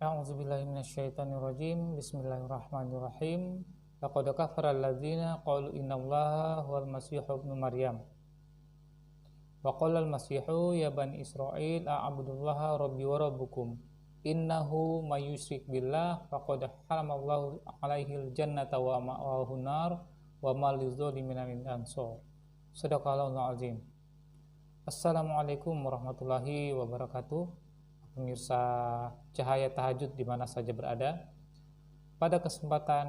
A'udzubillahi minasyaitonirrajim. Bismillahirrahmanirrahim. Laqad kafara alladzina qalu innallaha huwal masihu ibnu Maryam. Wa qala al-masihu ya bani Israil a'budullaha rabbi wa rabbukum. Innahu may yusyrik billah faqad haramallahu 'alaihil jannata wa ma'wahu nar wa ma lizzalimin min ansar. Shadaqallahul azim. Assalamualaikum warahmatullahi wabarakatuh. Pemirsa Cahaya Tahajud di mana saja berada. Pada kesempatan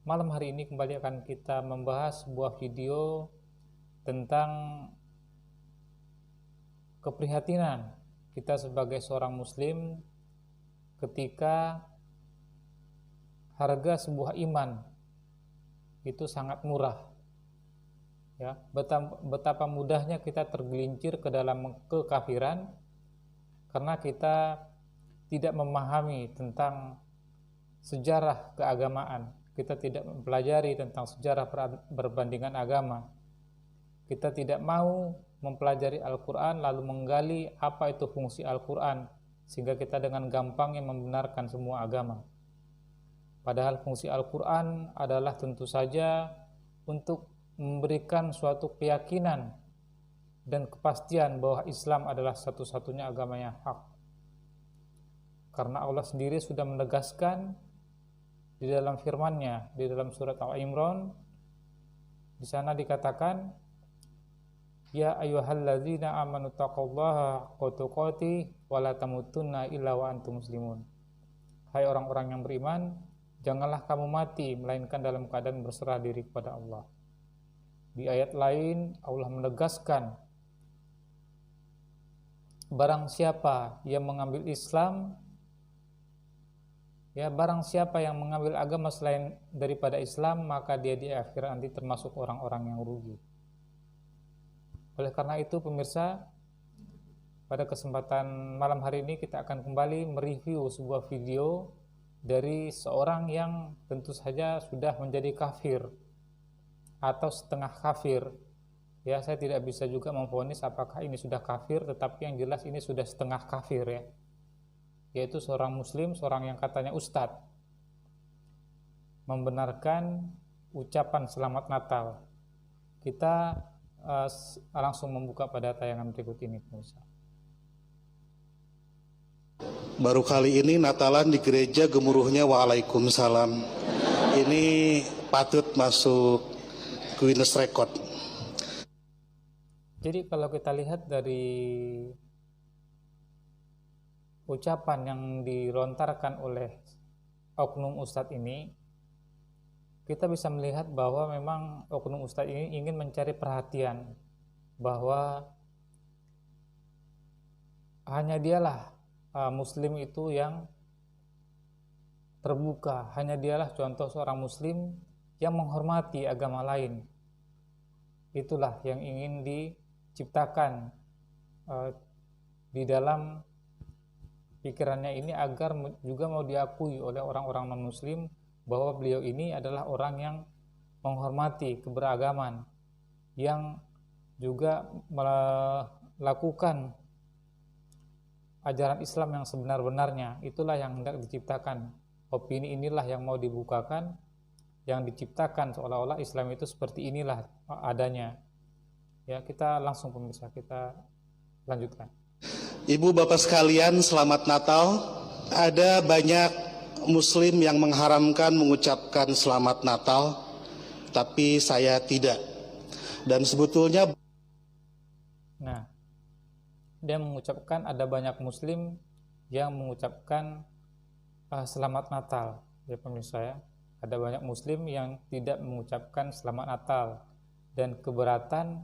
malam hari ini kembali akan kita membahas sebuah video tentang keprihatinan kita sebagai seorang muslim ketika harga sebuah iman itu sangat murah. Ya, betapa mudahnya kita tergelincir ke dalam kekafiran karena kita tidak memahami tentang sejarah keagamaan, kita tidak mempelajari tentang sejarah perbandingan agama, kita tidak mau mempelajari Al-Quran lalu menggali apa itu fungsi Al-Quran sehingga kita dengan gampangnya membenarkan semua agama. Padahal fungsi Al-Quran adalah tentu saja untuk memberikan suatu keyakinan dan kepastian bahwa Islam adalah satu-satunya agama yang hak. Karena Allah sendiri sudah menegaskan di dalam firman-Nya di dalam surat Al-Imran, di sana dikatakan, ya ayyuhalladzina amanu taqullaha haqqa tuqatih wa la tamutunna illa wa antum muslimun. Hai orang-orang yang beriman, janganlah kamu mati melainkan dalam keadaan berserah diri kepada Allah. Di ayat lain Allah menegaskan, barang siapa yang mengambil Islam, ya barang siapa yang mengambil agama selain daripada Islam, maka dia di akhirat nanti termasuk orang-orang yang rugi. Oleh karena itu pemirsa, pada kesempatan malam hari ini kita akan kembali mereview sebuah video dari seorang yang tentu saja sudah menjadi kafir atau setengah kafir. Ya, saya tidak bisa juga memvonis apakah ini sudah kafir, tetapi yang jelas ini sudah setengah kafir ya. Yaitu seorang muslim, seorang yang katanya ustadz, membenarkan ucapan selamat Natal. Kita langsung membuka pada tayangan berikut ini, pemirsa. Baru kali ini Natalan di gereja gemuruhnya Waalaikumsalam. Ini patut masuk Guinness Record. Jadi kalau kita lihat dari ucapan yang dilontarkan oleh oknum ustadz ini, kita bisa melihat bahwa memang oknum ustadz ini ingin mencari perhatian bahwa hanya dialah muslim itu yang terbuka, hanya dialah contoh seorang muslim yang menghormati agama lain. Itulah yang ingin diciptakan di dalam pikirannya ini agar juga mau diakui oleh orang-orang non-muslim bahwa beliau ini adalah orang yang menghormati keberagaman, yang juga melakukan ajaran Islam yang sebenar-benarnya. Itulah yang hendak diciptakan. Opini inilah yang mau dibukakan, yang diciptakan seolah-olah Islam itu seperti inilah adanya. Ya, kita langsung pemirsa, kita lanjutkan. Ibu bapak sekalian, selamat Natal. Ada banyak muslim yang mengharamkan mengucapkan selamat Natal, tapi saya tidak. Dan sebetulnya dia mengucapkan ada banyak muslim yang mengucapkan selamat Natal. Ya pemirsa ya, ada banyak muslim yang tidak mengucapkan selamat Natal dan keberatan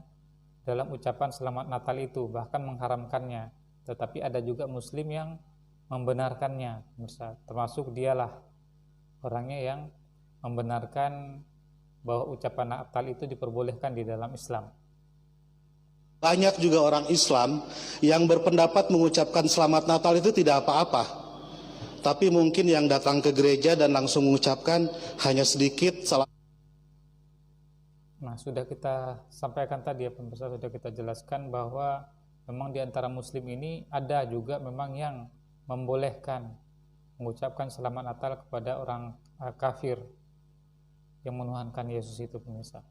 dalam ucapan selamat Natal itu, bahkan mengharamkannya. Tetapi ada juga muslim yang membenarkannya, pemirsa. Termasuk dialah orangnya yang membenarkan bahwa ucapan Natal itu diperbolehkan di dalam Islam. banyak juga orang Islam yang berpendapat mengucapkan selamat Natal itu tidak apa-apa. Tapi mungkin yang datang ke gereja dan langsung mengucapkan hanya sedikit salah. Nah, sudah kita sampaikan tadi ya pemirsa, sudah kita jelaskan bahwa memang di antara muslim ini ada juga memang yang membolehkan mengucapkan selamat Natal kepada orang kafir yang menuhankan Yesus itu, pemirsa.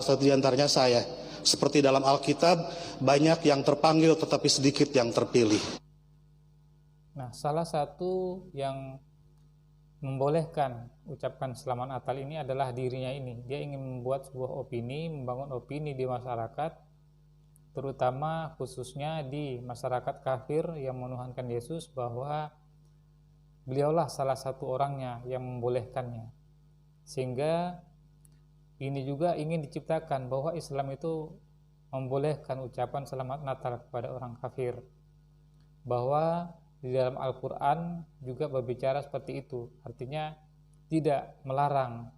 Satu di antaranya saya. Seperti dalam Alkitab, banyak yang terpanggil tetapi sedikit yang terpilih. Nah, salah satu yang membolehkan ucapkan selamat Natal ini adalah dirinya ini. Dia ingin membuat sebuah opini, membangun opini di masyarakat, terutama khususnya di masyarakat kafir yang menuhankan Yesus, bahwa beliaulah salah satu orangnya yang membolehkannya. Sehingga ini juga ingin diciptakan bahwa Islam itu membolehkan ucapan selamat Natal kepada orang kafir, bahwa di dalam Al-Quran juga berbicara seperti itu, artinya tidak melarang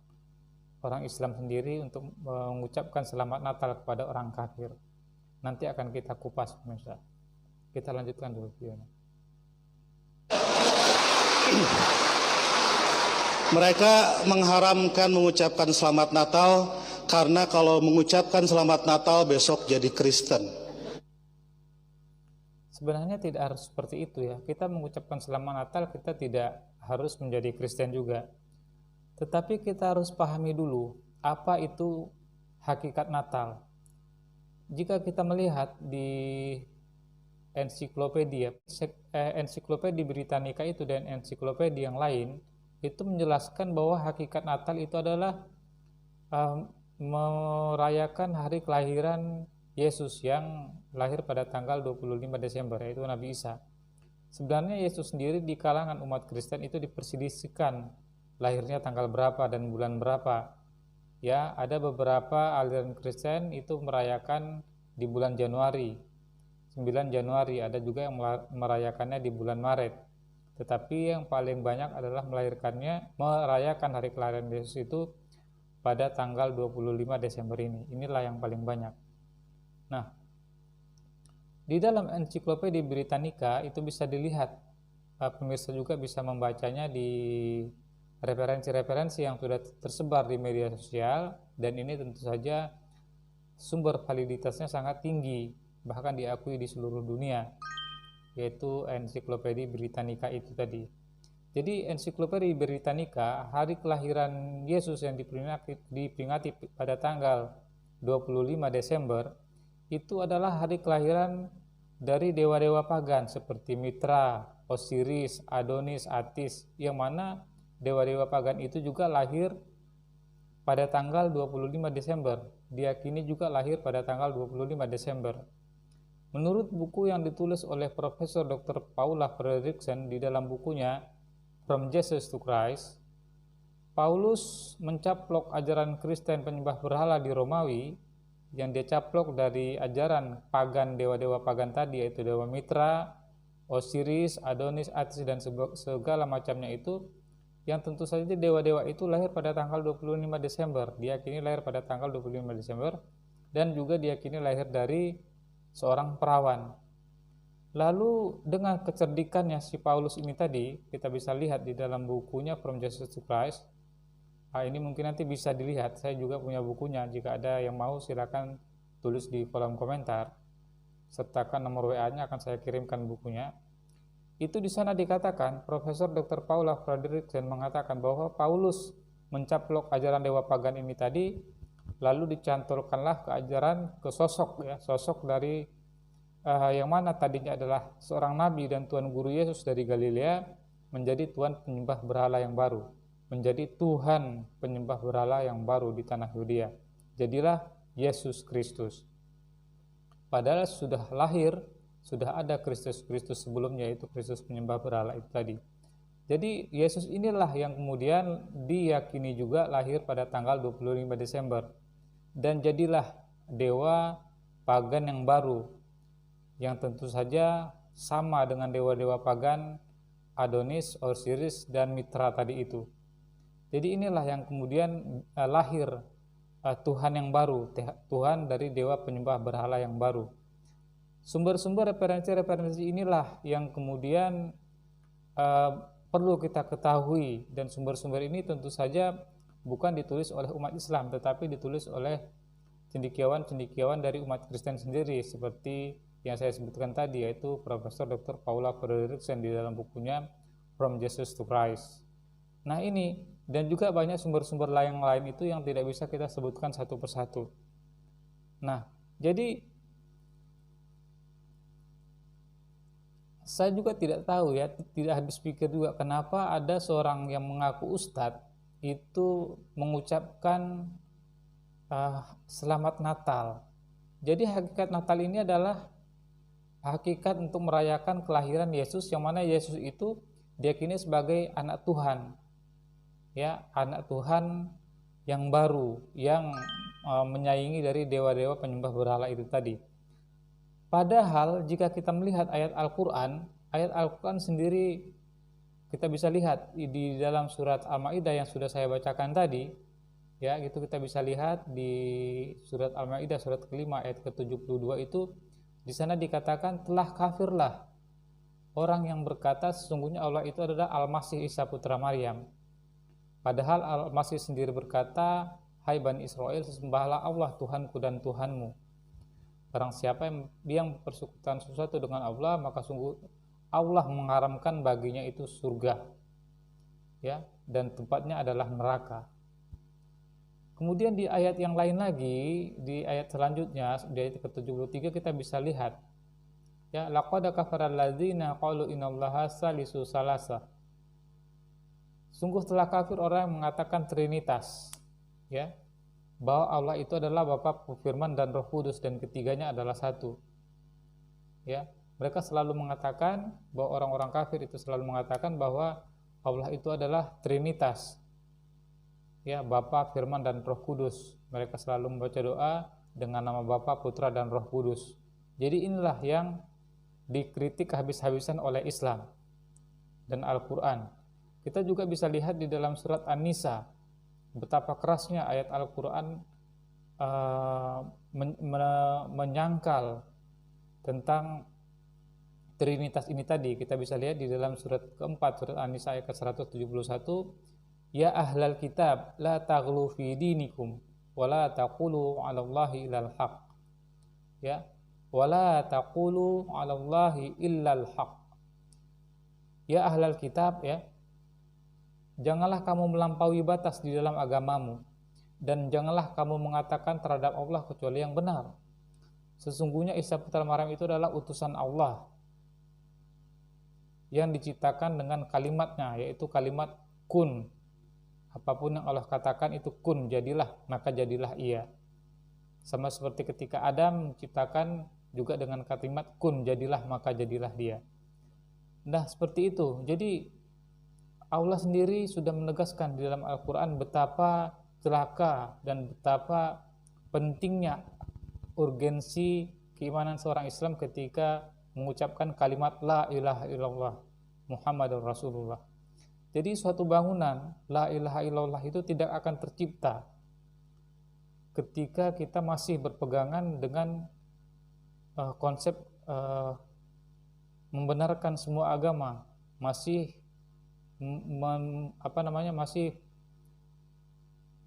orang Islam sendiri untuk mengucapkan selamat Natal kepada orang kafir. Nanti akan kita kupas, pemirsa. Kita lanjutkan dulu videonya. Mereka mengharamkan mengucapkan selamat Natal karena kalau mengucapkan selamat Natal besok jadi Kristen. Sebenarnya tidak harus seperti itu ya. Kita mengucapkan selamat Natal, kita tidak harus menjadi Kristen juga. Tetapi kita harus pahami dulu apa itu hakikat Natal. Jika kita melihat di ensiklopedia Britannica itu dan ensiklopedia yang lain, itu menjelaskan bahwa hakikat Natal itu adalah merayakan hari kelahiran Yesus yang lahir pada tanggal 25 Desember, yaitu Nabi Isa. Sebenarnya Yesus sendiri di kalangan umat Kristen itu diperselisihkan lahirnya tanggal berapa dan bulan berapa. Ya, ada beberapa aliran Kristen itu merayakan di bulan Januari, 9 Januari, ada juga yang merayakannya di bulan Maret. Tetapi yang paling banyak adalah merayakan hari kelahiran Yesus itu pada tanggal 25 Desember ini. Inilah yang paling banyak. Nah, di dalam ensiklopedia Britannica itu bisa dilihat, pemirsa juga bisa membacanya di referensi-referensi yang sudah tersebar di media sosial, dan ini tentu saja sumber validitasnya sangat tinggi, bahkan diakui di seluruh dunia, yaitu ensiklopedia Britannica itu tadi. Jadi ensiklopedia Britannica, hari kelahiran Yesus yang diperingati pada tanggal 25 Desember itu adalah hari kelahiran dari dewa-dewa pagan seperti Mitra, Osiris, Adonis, Atis, yang mana dewa-dewa pagan itu juga lahir pada tanggal 25 Desember. Diyakini juga lahir pada tanggal 25 Desember. Menurut buku yang ditulis oleh Profesor Dr. Paula Fredriksen di dalam bukunya From Jesus to Christ, Paulus mencaplok ajaran Kristen penyembah berhala di Romawi yang dia caplok dari ajaran pagan, dewa-dewa pagan tadi, yaitu dewa Mitra, Osiris, Adonis, Atis, dan segala macamnya itu, yang tentu saja dewa-dewa itu lahir pada tanggal 25 Desember, diyakini lahir pada tanggal 25 Desember, dan juga diyakini lahir dari seorang perawan. Lalu dengan kecerdikannya si Paulus ini tadi, kita bisa lihat di dalam bukunya From Jesus to Christ. Ini mungkin nanti bisa dilihat, saya juga punya bukunya, jika ada yang mau silakan tulis di kolom komentar, sertakan nomor WA-nya, akan saya kirimkan bukunya. Itu di sana dikatakan, Profesor Dr. Paula Fredriksen mengatakan bahwa Paulus mencaplok ajaran dewa pagan ini tadi, lalu dicantolkanlah ke sosok dari yang mana tadinya adalah seorang nabi dan Tuhan Guru Yesus dari Galilea, menjadi Tuhan penyembah berhala yang baru, menjadi Tuhan penyembah berhala yang baru di tanah Yudea. Jadilah Yesus Kristus. Padahal sudah lahir, sudah ada Kristus sebelumnya, yaitu Kristus penyembah berhala itu tadi. Jadi Yesus inilah yang kemudian diyakini juga lahir pada tanggal 25 Desember. Dan jadilah dewa pagan yang baru, yang tentu saja sama dengan dewa-dewa pagan Adonis, Osiris, dan Mitra tadi itu. Jadi inilah yang kemudian lahir Tuhan yang baru, Tuhan dari dewa penyembah berhala yang baru. Sumber-sumber referensi inilah yang kemudian perlu kita ketahui, dan sumber-sumber ini tentu saja bukan ditulis oleh umat Islam, tetapi ditulis oleh cendekiawan-cendekiawan dari umat Kristen sendiri, seperti yang saya sebutkan tadi, yaitu Profesor Dr. Paula Fredriksen di dalam bukunya From Jesus to Christ. Nah ini, dan juga banyak sumber-sumber lain itu yang tidak bisa kita sebutkan satu persatu. Nah, jadi saya juga tidak tahu ya, tidak habis pikir juga kenapa ada seorang yang mengaku ustadz itu mengucapkan selamat Natal. Jadi hakikat Natal ini adalah hakikat untuk merayakan kelahiran Yesus, yang mana Yesus itu diyakini sebagai anak Tuhan, ya, anak Tuhan yang baru, yang menyaingi dari dewa-dewa penyembah berhala itu tadi. Padahal jika kita melihat ayat Al-Quran sendiri, kita bisa lihat di dalam surat Al-Maidah yang sudah saya bacakan tadi, ya, itu kita bisa lihat di surat Al-Maidah surat kelima ayat ke-72 itu, di sana dikatakan telah kafirlah orang yang berkata sesungguhnya Allah itu adalah Al-Masih Isa putra Maryam. Padahal Al-Masih sendiri berkata, hai Bani Israel, sembahlah Allah Tuhanku dan Tuhanmu. Barang siapa yang persekutuan sesuatu dengan Allah, maka sungguh Allah mengharamkan baginya itu surga, ya, dan tempatnya adalah neraka. Kemudian di ayat yang lain lagi, di ayat selanjutnya, di ayat ke-73 kita bisa lihat, ya, laqad kafara alladzina qalu innallaha salisu salasa. Sungguh telah kafir orang yang mengatakan trinitas, ya, bahwa Allah itu adalah Bapa, Firman dan Roh Kudus, dan ketiganya adalah satu. Ya, mereka selalu mengatakan bahwa orang-orang kafir itu selalu mengatakan bahwa Allah itu adalah trinitas, ya, Bapa, Firman dan Roh Kudus. Mereka selalu membaca doa dengan nama Bapa, Putra dan Roh Kudus. Jadi inilah yang dikritik habis-habisan oleh Islam dan Al-Quran. Kita juga bisa lihat di dalam surat An-Nisa betapa kerasnya ayat Al-Quran menyangkal tentang Trinitas ini tadi. Kita bisa lihat di dalam surat keempat, surat An-Nisa ayat ke-171, ya ahlal kitab la taghlu fi dinikum wa la taqulu 'alallahi illal haq, ya, wa la taqulu 'alallahi illal haq. Ya ahlal kitab, ya, janganlah kamu melampaui batas di dalam agamamu, dan janganlah kamu mengatakan terhadap Allah kecuali yang benar. Sesungguhnya Isa putra Maryam itu adalah utusan Allah yang diciptakan dengan kalimatnya, yaitu kalimat kun. Apapun yang Allah katakan itu kun, jadilah, maka jadilah ia. Sama seperti ketika Adam menciptakan juga dengan kalimat kun, jadilah, maka jadilah dia. Nah, seperti itu. Jadi Allah sendiri sudah menegaskan di dalam Al-Quran betapa celaka dan betapa pentingnya urgensi keimanan seorang Islam ketika mengucapkan kalimat la ilaha illallah Muhammadur Rasulullah. Jadi suatu bangunan la ilaha illallah itu tidak akan tercipta ketika kita masih berpegangan dengan konsep membenarkan semua agama, masih masih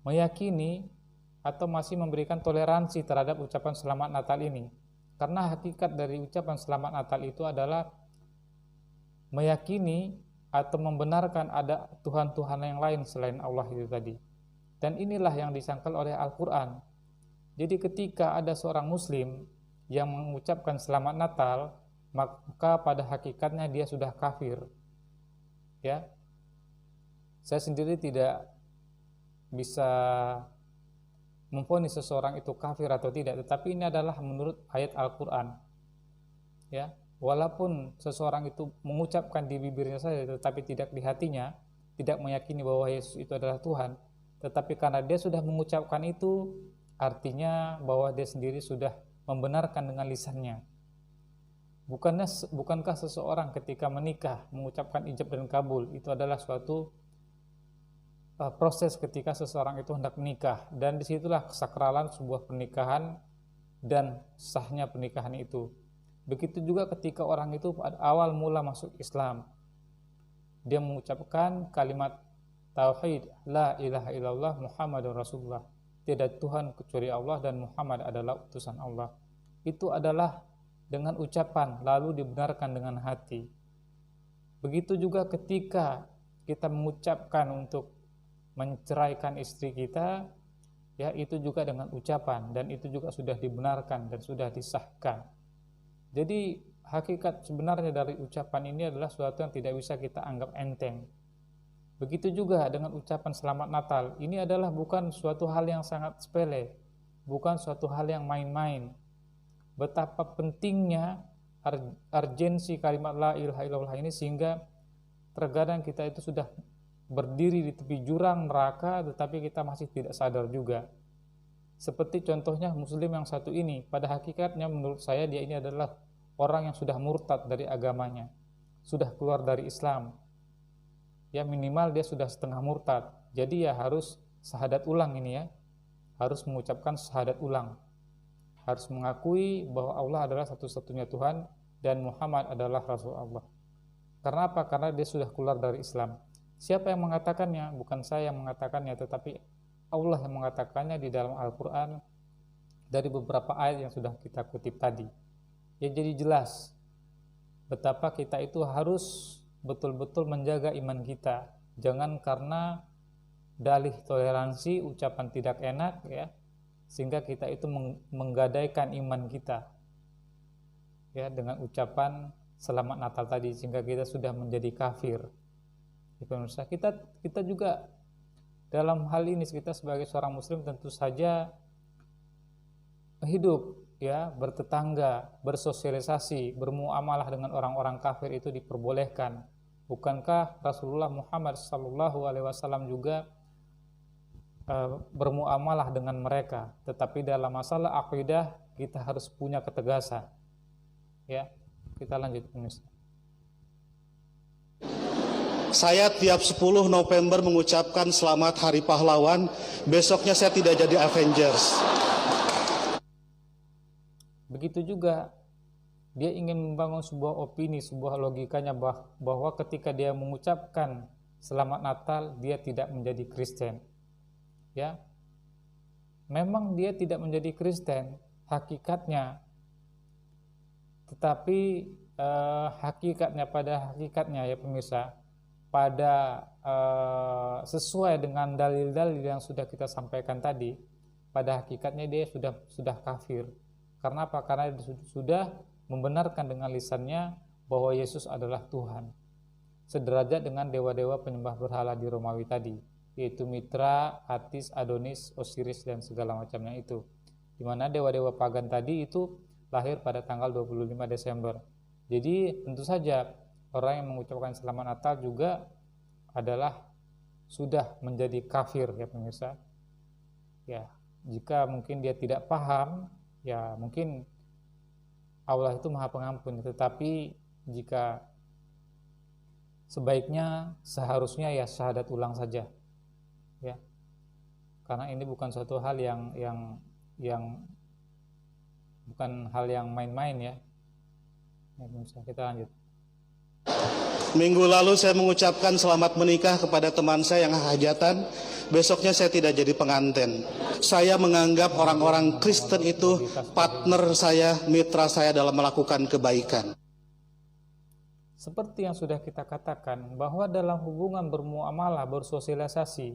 meyakini atau masih memberikan toleransi terhadap ucapan selamat Natal ini. Karena hakikat dari ucapan selamat Natal itu adalah meyakini atau membenarkan ada Tuhan-Tuhan yang lain selain Allah itu tadi. Dan inilah yang disangkal oleh Al-Quran. Jadi ketika ada seorang Muslim yang mengucapkan selamat Natal, maka pada hakikatnya dia sudah kafir. Ya, saya sendiri tidak bisa memvonis seseorang itu kafir atau tidak, tetapi ini adalah menurut ayat Al-Quran. Ya, walaupun seseorang itu mengucapkan di bibirnya saja tetapi tidak di hatinya, tidak meyakini bahwa Yesus itu adalah Tuhan, tetapi karena dia sudah mengucapkan itu, artinya bahwa dia sendiri sudah membenarkan dengan lisannya. Bukankah seseorang ketika menikah mengucapkan ijab dan kabul itu adalah suatu proses ketika seseorang itu hendak menikah, dan disitulah kesakralan sebuah pernikahan dan sahnya pernikahan itu. Begitu juga ketika orang itu pada awal mula masuk Islam, dia mengucapkan kalimat tauhid la ilaha illallah Muhammadur Rasulullah, tidak Tuhan kecuali Allah dan Muhammad adalah utusan Allah. Itu adalah dengan ucapan lalu dibenarkan dengan hati. Begitu juga ketika kita mengucapkan untuk menceraikan istri kita, ya itu juga dengan ucapan, dan itu juga sudah dibenarkan dan sudah disahkan. Jadi hakikat sebenarnya dari ucapan ini adalah suatu yang tidak bisa kita anggap enteng. Begitu juga dengan ucapan selamat Natal, ini adalah bukan suatu hal yang sangat sepele, bukan suatu hal yang main-main. Betapa pentingnya urgensi kalimat la ilaha illallah ini, sehingga terkadang kita itu sudah berdiri di tepi jurang neraka tetapi kita masih tidak sadar juga. Seperti contohnya muslim yang satu ini, pada hakikatnya menurut saya dia ini adalah orang yang sudah murtad dari agamanya, sudah keluar dari Islam. Ya minimal dia sudah setengah murtad. Jadi ya harus syahadat ulang ini ya. Harus mengucapkan syahadat ulang. Harus mengakui bahwa Allah adalah satu-satunya Tuhan dan Muhammad adalah Rasul Allah. Karena apa? Karena dia sudah keluar dari Islam. Siapa yang mengatakannya? Bukan saya yang mengatakannya, tetapi Allah yang mengatakannya di dalam Al-Quran dari beberapa ayat yang sudah kita kutip tadi. Ya jadi jelas betapa kita itu harus betul-betul menjaga iman kita. Jangan karena dalih toleransi, ucapan tidak enak ya, sehingga kita itu menggadaikan iman kita ya dengan ucapan selamat Natal tadi, sehingga kita sudah menjadi kafir. Pemirsa, kita juga dalam hal ini kita sebagai seorang muslim tentu saja hidup ya, bertetangga, bersosialisasi, bermuamalah dengan orang-orang kafir itu diperbolehkan. Bukankah Rasulullah Muhammad SAW juga bermuamalah dengan mereka? Tetapi dalam masalah akidah kita harus punya ketegasan. Ya, kita lanjut pemirsa. Saya tiap 10 November mengucapkan selamat Hari Pahlawan. Besoknya saya tidak jadi Avengers. Begitu juga dia ingin membangun sebuah opini, sebuah logikanya bahwa ketika dia mengucapkan selamat Natal dia tidak menjadi Kristen. Ya. Memang dia tidak menjadi Kristen hakikatnya. Tetapi pada hakikatnya ya pemirsa, pada sesuai dengan dalil-dalil yang sudah kita sampaikan tadi, pada hakikatnya dia sudah kafir. Karena apa? Karena dia sudah membenarkan dengan lisannya bahwa Yesus adalah Tuhan, sederajat dengan dewa-dewa penyembah berhala di Romawi tadi, yaitu Mitra, Atis, Adonis, Osiris dan segala macamnya itu, di mana dewa-dewa pagan tadi itu lahir pada tanggal 25 Desember. Jadi tentu saja orang yang mengucapkan selamat Natal juga adalah sudah menjadi kafir ya pemirsa. Ya, jika mungkin dia tidak paham, ya mungkin Allah itu Maha Pengampun, tetapi jika sebaiknya seharusnya ya syahadat ulang saja. Ya. Karena ini bukan suatu hal yang bukan hal yang main-main ya. Ya, kita lanjut. Minggu lalu saya mengucapkan selamat menikah kepada teman saya yang hajatan. Besoknya saya tidak jadi pengantin. Saya menganggap orang-orang Kristen itu partner saya, mitra saya dalam melakukan kebaikan. Seperti yang sudah kita katakan, bahwa dalam hubungan bermuamalah, bersosialisasi,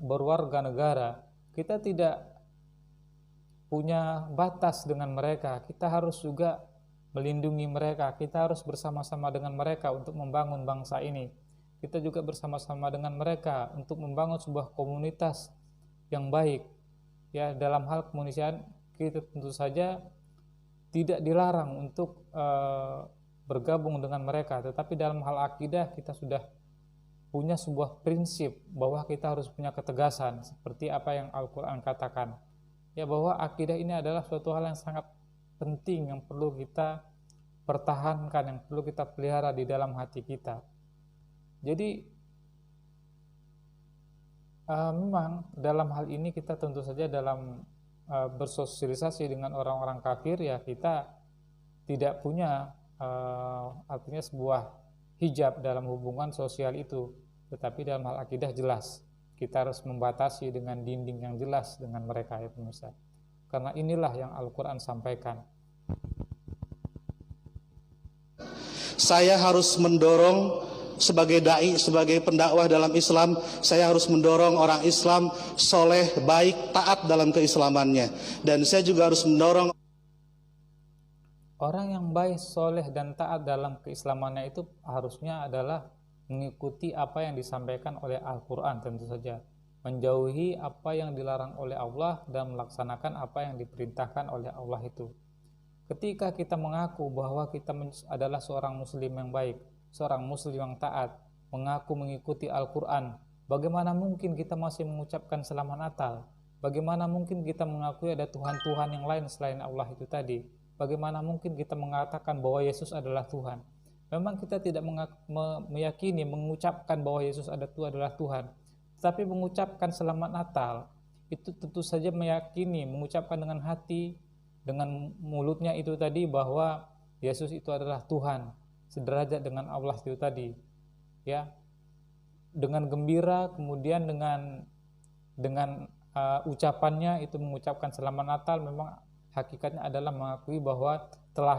berwarga negara, kita tidak punya batas dengan mereka. Kita harus juga melindungi mereka. Kita harus bersama-sama dengan mereka untuk membangun bangsa ini. Kita juga bersama-sama dengan mereka untuk membangun sebuah komunitas yang baik. Ya, dalam hal kemanusiaan kita tentu saja tidak dilarang untuk bergabung dengan mereka, tetapi dalam hal akidah kita sudah punya sebuah prinsip bahwa kita harus punya ketegasan seperti apa yang Al-Quran katakan. Ya, bahwa akidah ini adalah suatu hal yang sangat penting yang perlu kita pertahankan, yang perlu kita pelihara di dalam hati kita. Jadi memang dalam hal ini kita tentu saja dalam bersosialisasi dengan orang-orang kafir ya kita tidak punya artinya sebuah hijab dalam hubungan sosial itu, tetapi dalam hal akidah jelas kita harus membatasi dengan dinding yang jelas dengan mereka ya pemirsa. Karena inilah yang Al-Quran sampaikan. saya harus mendorong sebagai dai, sebagai pendakwah dalam Islam, saya harus mendorong orang Islam soleh, baik, taat dalam keislamannya. Dan saya juga harus mendorong orang yang baik, soleh, dan taat dalam keislamannya itu harusnya adalah mengikuti apa yang disampaikan oleh Al-Quran, tentu saja menjauhi apa yang dilarang oleh Allah dan melaksanakan apa yang diperintahkan oleh Allah itu. Ketika kita mengaku bahwa kita adalah seorang muslim yang baik, seorang muslim yang taat, mengaku mengikuti Al-Quran, bagaimana mungkin kita masih mengucapkan selamat Natal? Bagaimana mungkin kita mengakui ada Tuhan-Tuhan yang lain selain Allah itu tadi? Bagaimana mungkin kita mengatakan bahwa Yesus adalah Tuhan? Memang kita tidak meyakini, mengucapkan bahwa Yesus adalah Tuhan, tetapi mengucapkan selamat Natal itu tentu saja meyakini, mengucapkan dengan hati, dengan mulutnya itu tadi bahwa Yesus itu adalah Tuhan, sederajat dengan Allah itu tadi, ya, dengan gembira, kemudian dengan ucapannya itu mengucapkan selamat Natal, memang hakikatnya adalah mengakui bahwa telah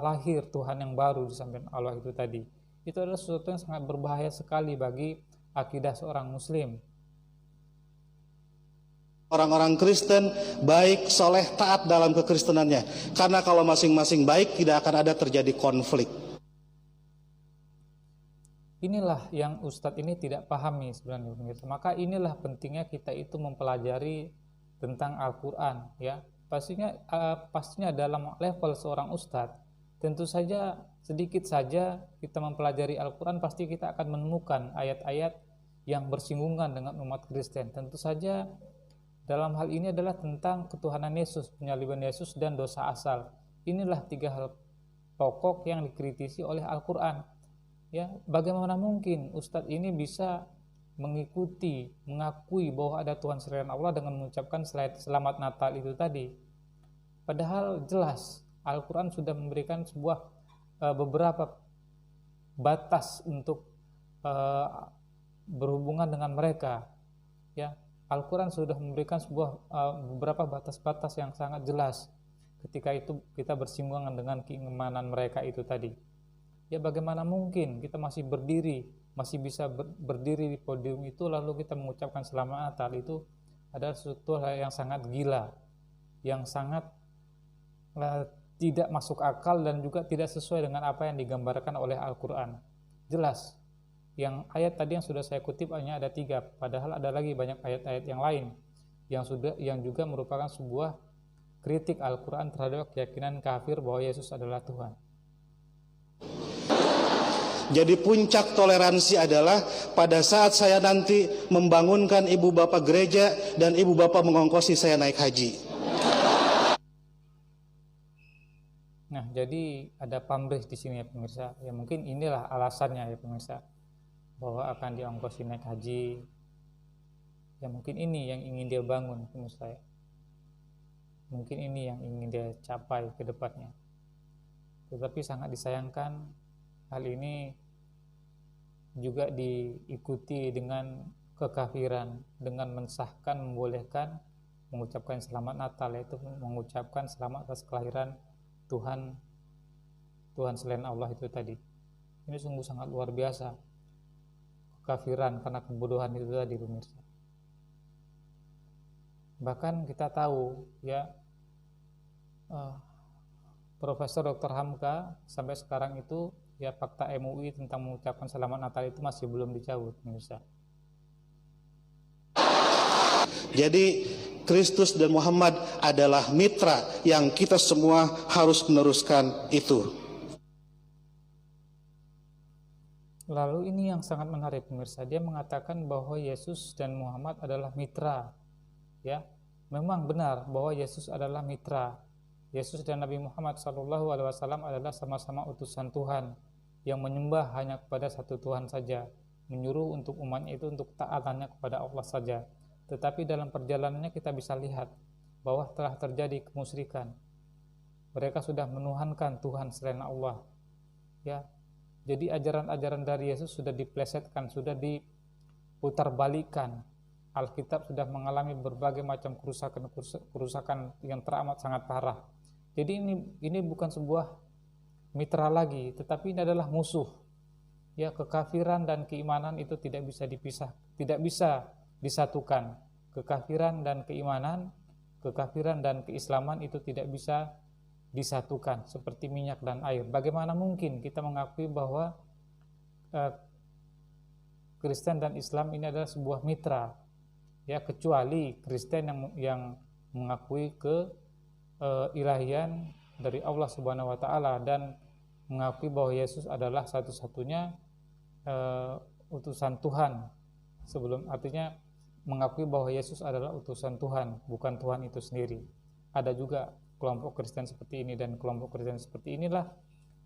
lahir Tuhan yang baru di samping Allah itu tadi. Itu adalah sesuatu yang sangat berbahaya sekali bagi akidah seorang muslim. Orang-orang Kristen baik, soleh, taat dalam kekristenannya. Karena kalau masing-masing baik, tidak akan ada terjadi konflik. Inilah yang Ustadz ini tidak pahami sebenarnya, pemirsa. Maka inilah pentingnya kita itu mempelajari tentang Al-Quran, ya. Pastinya dalam level seorang Ustadz, tentu saja sedikit saja kita mempelajari Al-Quran, pasti kita akan menemukan ayat-ayat yang bersinggungan dengan umat Kristen. Tentu saja dalam hal ini adalah tentang ketuhanan Yesus, penyaliban Yesus, dan dosa asal. Inilah tiga hal pokok yang dikritisi oleh Al-Quran. Ya, bagaimana mungkin Ustadz ini bisa mengakui bahwa ada Tuhan selain Allah dengan mengucapkan selamat Natal itu tadi? Padahal jelas Al-Quran sudah memberikan beberapa batas untuk berhubungan dengan mereka. Ya, Al-Quran sudah memberikan beberapa batas-batas yang sangat jelas ketika itu kita bersinggungan dengan keimanan mereka itu tadi. Ya, bagaimana mungkin kita masih bisa berdiri di podium itu lalu kita mengucapkan selamat Natal? Itu adalah sesuatu yang sangat gila, yang sangat tidak masuk akal dan juga tidak sesuai dengan apa yang digambarkan oleh Al-Quran. Jelas, yang ayat tadi yang sudah saya kutip hanya ada 3, padahal ada lagi banyak ayat-ayat yang lain yang juga merupakan sebuah kritik Al-Quran terhadap keyakinan kafir bahwa Yesus adalah Tuhan. Jadi puncak toleransi adalah pada saat saya nanti membangunkan ibu bapak gereja dan ibu bapak mengongkosi saya naik haji. Nah, jadi ada pamrih di sini ya pemirsa. Ya mungkin inilah alasannya ya pemirsa, bahwa akan diongkosi naik haji. Ya mungkin ini yang ingin dia bangun pemirsa ya. Mungkin ini yang ingin dia capai ke depannya. Tetapi sangat disayangkan hal ini juga diikuti dengan kekafiran, dengan mensahkan, membolehkan mengucapkan selamat Natal, yaitu mengucapkan selamat atas kelahiran Tuhan selain Allah itu tadi. Ini sungguh sangat luar biasa kekafiran karena kebodohan itu tadi pemirsa. Bahkan kita tahu ya, Profesor Dr. Hamka sampai sekarang itu ya fakta MUI tentang mengucapkan selamat Natal itu masih belum dicabut pemirsa. Jadi Kristus dan Muhammad adalah mitra yang kita semua harus meneruskan itu. Lalu ini yang sangat menarik pemirsa, dia mengatakan bahwa Yesus dan Muhammad adalah mitra. Ya, memang benar bahwa Yesus adalah mitra. Yesus dan Nabi Muhammad SAW adalah sama-sama utusan Tuhan yang menyembah hanya kepada satu Tuhan saja, menyuruh untuk umatnya itu untuk taat hanya kepada Allah saja. Tetapi dalam perjalanannya kita bisa lihat bahwa telah terjadi kemusyrikan. Mereka sudah menuhankan Tuhan selain Allah. Ya, jadi ajaran-ajaran dari Yesus sudah diplesetkan, sudah diputarbalikkan. Alkitab sudah mengalami berbagai macam kerusakan yang teramat sangat parah. Jadi ini bukan sebuah mitra lagi, tetapi ini adalah musuh. Ya, kekafiran dan keimanan itu tidak bisa dipisah, tidak bisa disatukan. Kekafiran dan keimanan, kekafiran dan keislaman itu tidak bisa disatukan seperti minyak dan air. Bagaimana mungkin kita mengakui bahwa Kristen dan Islam ini adalah sebuah mitra? Ya, kecuali Kristen yang mengakui ilahian dari Allah Subhanahu wa taala dan mengakui bahwa Yesus adalah satu-satunya utusan Tuhan. Artinya mengakui bahwa Yesus adalah utusan Tuhan, bukan Tuhan itu sendiri. Ada juga kelompok Kristen seperti ini, dan kelompok Kristen seperti inilah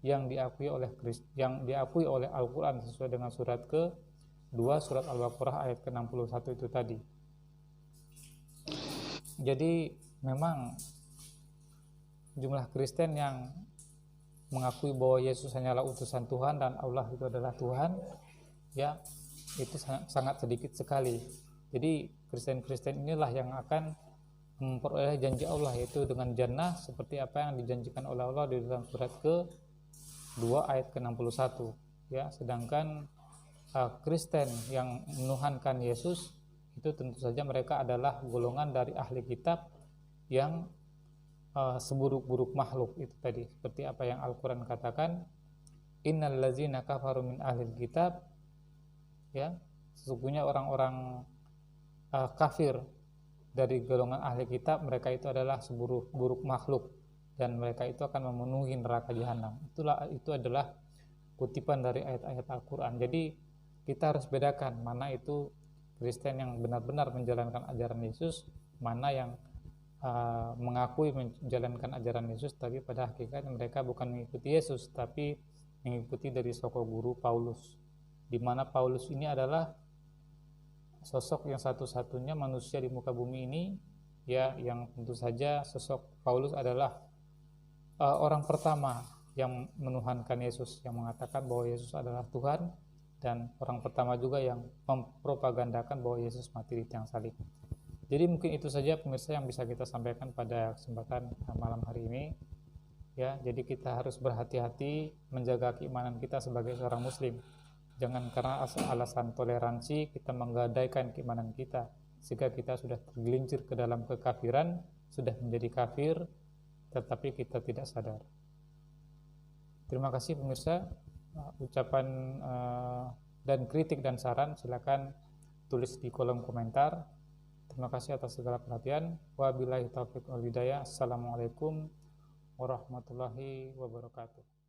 yang diakui oleh Al-Qur'an sesuai dengan surat ke-2 surat Al-Baqarah ayat ke-61 itu tadi. Jadi memang jumlah Kristen yang mengakui bahwa Yesus hanyalah utusan Tuhan dan Allah itu adalah Tuhan, ya, itu sangat sedikit sekali. Jadi Kristen-Kristen inilah yang akan memperoleh janji Allah, yaitu dengan jannah seperti apa yang dijanjikan oleh Allah di dalam surat ke-2 ayat ke-61, ya. Sedangkan Kristen yang menuhankan Yesus itu tentu saja mereka adalah golongan dari ahli kitab yang seburuk-buruk makhluk itu tadi, seperti apa yang Al-Qur'an katakan, innal ladzina kafaru min ahlil kitab, ya, sesungguhnya orang-orang kafir dari golongan ahli kitab, mereka itu adalah seburuk-buruk makhluk dan mereka itu akan memenuhi neraka jahanam. Itu adalah kutipan dari ayat-ayat Al-Qur'an. Jadi kita harus bedakan mana itu Kristen yang benar-benar menjalankan ajaran Yesus, mana yang mengakui menjalankan ajaran Yesus tapi pada hakikatnya mereka bukan mengikuti Yesus tapi mengikuti dari sosok guru Paulus, di mana Paulus ini adalah sosok yang satu-satunya manusia di muka bumi ini, ya, yang tentu saja sosok Paulus adalah orang pertama yang menuhankan Yesus, yang mengatakan bahwa Yesus adalah Tuhan, dan orang pertama juga yang mempropagandakan bahwa Yesus mati di tiang salib. Jadi mungkin itu saja pemirsa yang bisa kita sampaikan pada kesempatan malam hari ini, ya. Jadi kita harus berhati-hati menjaga keimanan kita sebagai seorang muslim. Jangan karena alasan toleransi kita menggadaikan keimanan kita sehingga kita sudah tergelincir ke dalam kekafiran, sudah menjadi kafir tetapi kita tidak sadar. Terima kasih pemirsa. Ucapan dan kritik dan saran silakan tulis di kolom komentar. Terima kasih atas segala perhatian. Wabillahi taufiq wal hidayah. Assalamualaikum warahmatullahi wabarakatuh.